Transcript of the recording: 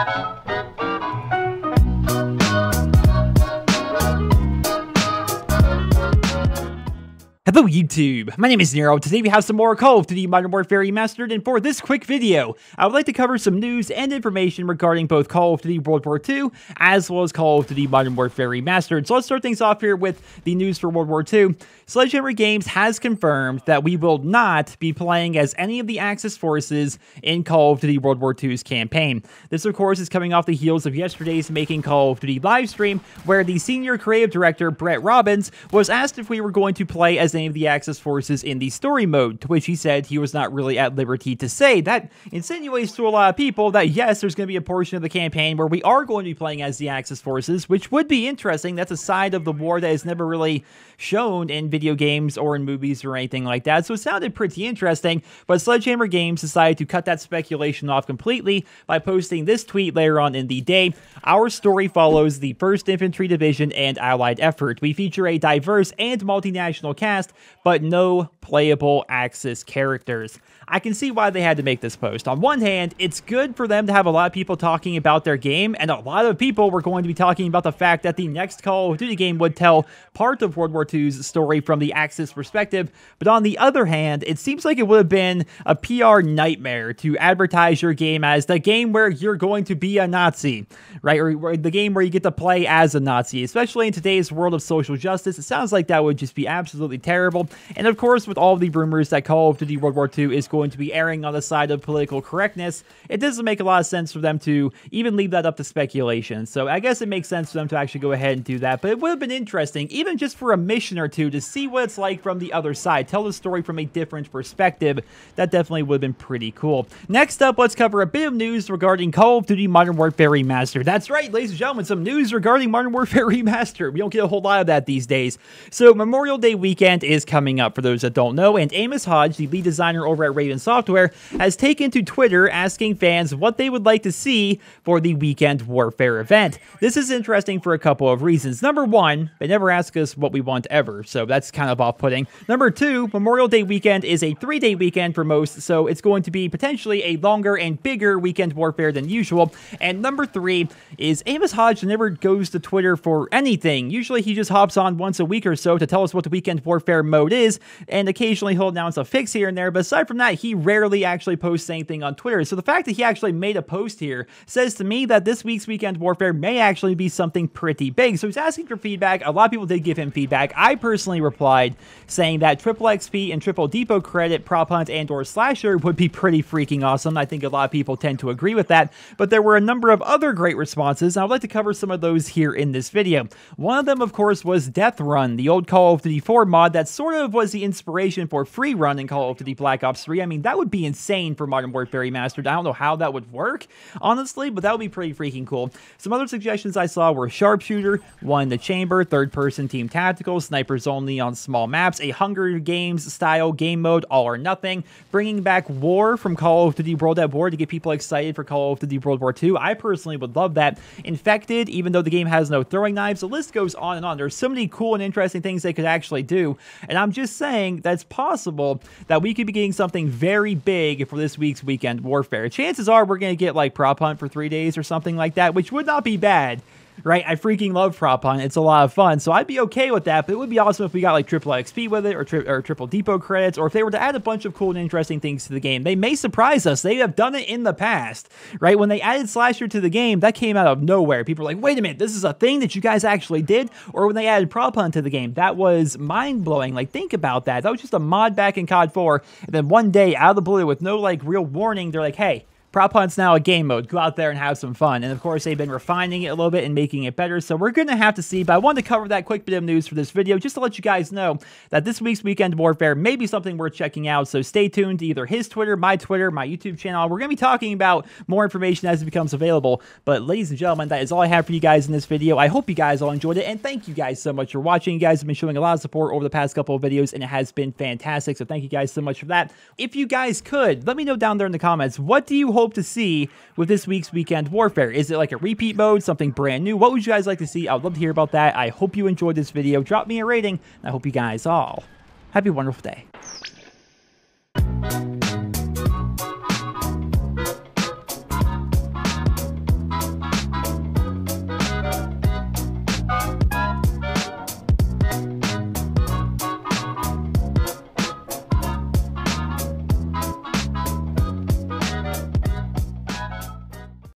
Hello YouTube, my name is Nero. Today we have some more Call of Duty Modern Warfare Remastered, and for this quick video, I would like to cover some news and information regarding both Call of Duty World War II, as well as Call of Duty Modern Warfare Remastered. So let's start things off here with the news for World War II. Sledgehammer Games has confirmed that we will not be playing as any of the Axis forces in Call of Duty World War II's campaign. This of course is coming off the heels of yesterday's Making Call of Duty livestream, where the senior creative director, Brett Robbins, was asked if we were going to play as any of the Axis forces in the story mode, to which he said he was not really at liberty to say. That insinuates to a lot of people that yes, there's going to be a portion of the campaign where we are going to be playing as the Axis forces, which would be interesting. That's a side of the war that is never really shown in video games or in movies or anything like that, so it sounded pretty interesting, but Sledgehammer Games decided to cut that speculation off completely by posting this tweet later on in the day. Our story follows the 1st Infantry Division and Allied effort. We feature a diverse and multinational cast, but no playable Axis characters. I can see why they had to make this post. On one hand, it's good for them to have a lot of people talking about their game, and a lot of people were going to be talking about the fact that the next Call of Duty game would tell part of World War II's story from the Axis perspective, but on the other hand, it seems like it would have been a PR nightmare to advertise your game as the game where you're going to be a Nazi, right? Or the game where you get to play as a Nazi, especially in today's world of social justice. It sounds like that would just be absolutely terrible. And of course, with all the rumors that Call of Duty World War II is going to be erring on the side of political correctness, it doesn't make a lot of sense for them to even leave that up to speculation. So I guess it makes sense for them to actually go ahead and do that, but it would have been interesting, even just for a mission or two, to see what it's like from the other side, tell the story from a different perspective. That definitely would have been pretty cool. Next up, let's cover a bit of news regarding Call of Duty Modern Warfare Remastered. That's right, ladies and gentlemen, some news regarding Modern Warfare Remastered. We don't get a whole lot of that these days. So Memorial Day weekend is coming up, for those that don't know, and Amos Hodge, the lead designer over at Raven Software, has taken to Twitter asking fans what they would like to see for the Weekend Warfare event. This is interesting for a couple of reasons. Number one, they never ask us what we want ever, so that's kind of off-putting. Number two, Memorial Day weekend is a 3-day weekend for most, so it's going to be potentially a longer and bigger Weekend Warfare than usual. And number three is Amos Hodge never goes to Twitter for anything. Usually he just hops on once a week or so to tell us what the Weekend Warfare mode is, and occasionally he'll announce a fix here and there, but aside from that, he rarely actually posts anything on Twitter. So the fact that he actually made a post here says to me that this week's Weekend Warfare may actually be something pretty big. So he's asking for feedback. A lot of people did give him feedback. I personally replied saying that triple XP and triple depot credit, prop hunt, and or slasher would be pretty freaking awesome. I think a lot of people tend to agree with that, but there were a number of other great responses, and I'd like to cover some of those here in this video. One of them, of course, was Death Run, the old Call of Duty 4 mod that sort of was the inspiration for Free Run in Call of Duty Black Ops 3. I mean, that would be insane for Modern Warfare Remastered. I don't know how that would work, honestly, but that would be pretty freaking cool. Some other suggestions I saw were Sharpshooter, One in the Chamber, third-person team tactical, snipers only on small maps, a Hunger Games style game mode, all or nothing, bringing back War from Call of Duty World at War to get people excited for Call of Duty World War II. I personally would love that. Infected, even though the game has no throwing knives, the list goes on and on. There's so many cool and interesting things they could actually do, and I'm just saying that's possible that we could be getting something very big for this week's Weekend Warfare. Chances are we're going to get like Prop Hunt for 3 days or something like that, which would not be bad. Right? I freaking love Prop Hunt. It's a lot of fun, so I'd be okay with that, but it would be awesome if we got like triple XP with it, or triple depot credits, or if they were to add a bunch of cool and interesting things to the game. They may surprise us. They have done it in the past, right? When they added Slasher to the game, that came out of nowhere. People were like, wait a minute, this is a thing that you guys actually did? Or when they added Prop Hunt to the game, that was mind-blowing. Like, think about that. That was just a mod back in COD 4, and then one day, out of the blue, with no like real warning, they're like, hey, Prop Hunt's now a game mode. Go out there and have some fun. And of course, they've been refining it a little bit and making it better, so we're going to have to see. But I wanted to cover that quick bit of news for this video, just to let you guys know that this week's Weekend Warfare may be something worth checking out. So stay tuned to either his Twitter, my YouTube channel. We're going to be talking about more information as it becomes available. But ladies and gentlemen, that is all I have for you guys in this video. I hope you guys all enjoyed it, and thank you guys so much for watching. You guys have been showing a lot of support over the past couple of videos, and it has been fantastic. So thank you guys so much for that. If you guys could, let me know down there in the comments, what do you hope to see with this week's Weekend Warfare? Is it like a repeat mode, something brand new? What would you guys like to see? I would love to hear about that. I hope you enjoyed this video. Drop me a rating, and I hope you guys all have a wonderful day.